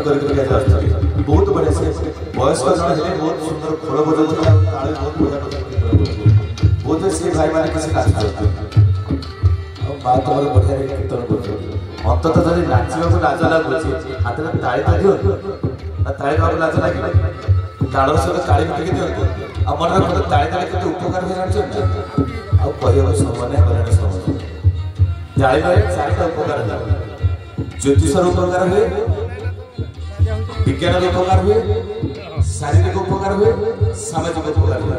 करके बहुत बढ़िया से वयस्क जन है बहुत सुंदर खोल बजाउथि ताळे बहुत बजा बहुत से भाई माने किसी काज करते और बात और बढ़िया कीर्तन करते अंततः जदि नाचिबा को लाज लागुछि हाथ में ताळे त दियो ताळे का लाज लागिबा ताळर सहित ताळे पिटिक दियो आ मन रे ताळे ताळे केते उपकार हे जानि आ कहयो समने बरणे समझ ताळे रे चारिटा उपकार है ज्योतिष उपकार हुए विज्ञान उपकार हुए शारीरिक उपकार हुए सामाजिक उपकार हुए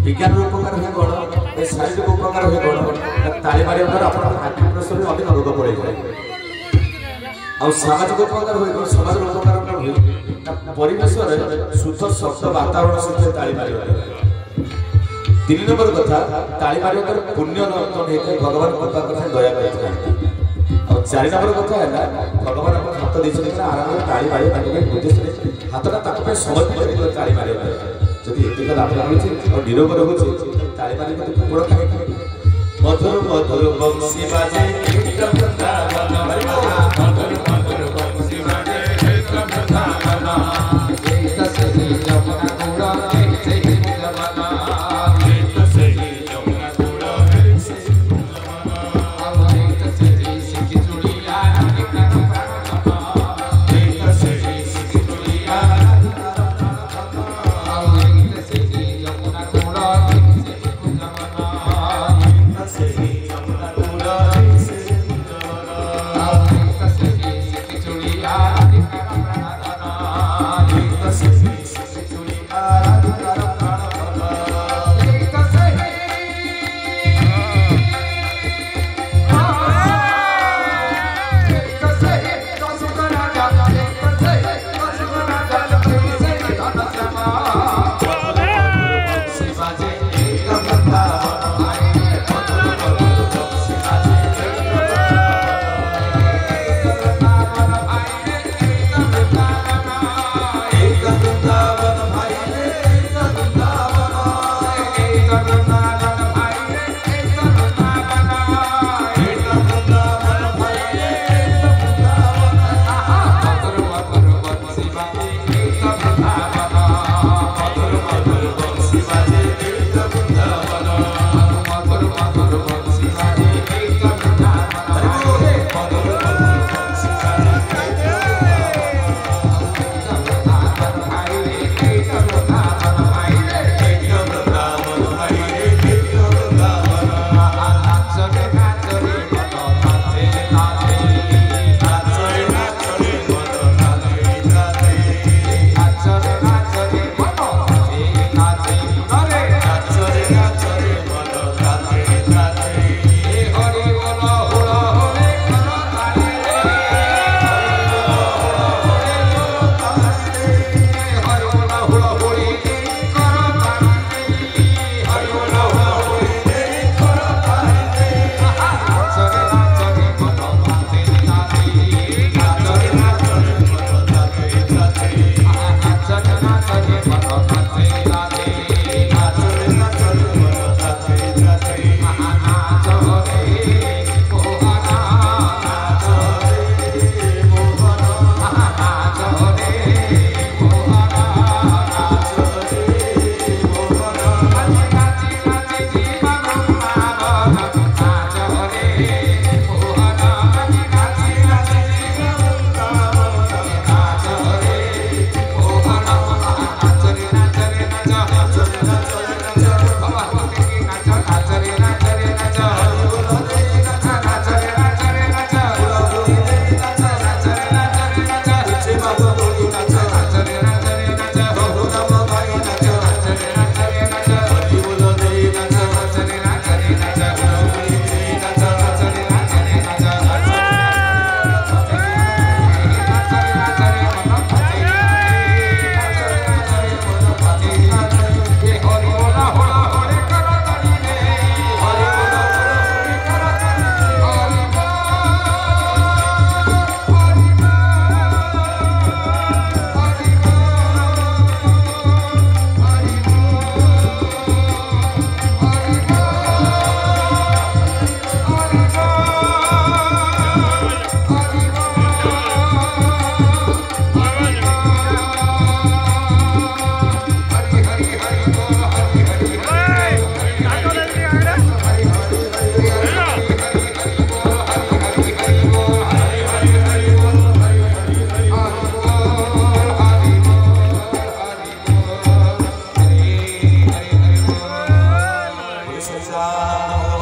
विज्ञान उपकार हुए कौन ए शारीरिक उपकार हुए कौन ताली मारे द्वारा अपन हार्ट प्रेशर में अधिक रोग पड़े जाए और सामाजिक उपकार हुए कौन समाज उपकार कौन हुए परिवेश रे शुद्ध शब्द वातावरण सहित ताली मारे 3 नंबर कथा ताली मारे द्वारा पुण्य नर्तन हेतु भगवान कृपा करते दया करते और 4 नंबर कथा है भगवान अपन हाथ देछन आराम ताली मारे माने उद्देश्य हाथटा ताको समर्पित कर ताली मारे जदि एतिका लाभ मिलुछि और निरोग रहउछि ताली मारे मते बड़ काहे मधुर मधुर बंसी बाजे एकदम वृंदावन मधुर मधुर बंसी बाजे एकदम वृंदावन एक सही यमुना कूड़ा एक सही यमुना एक सही यमुना कूड़ा एक सही यमुना अब एक सही सिकी चुड़िया एक प्राण एक सही सिकी चुड़िया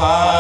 ବାପା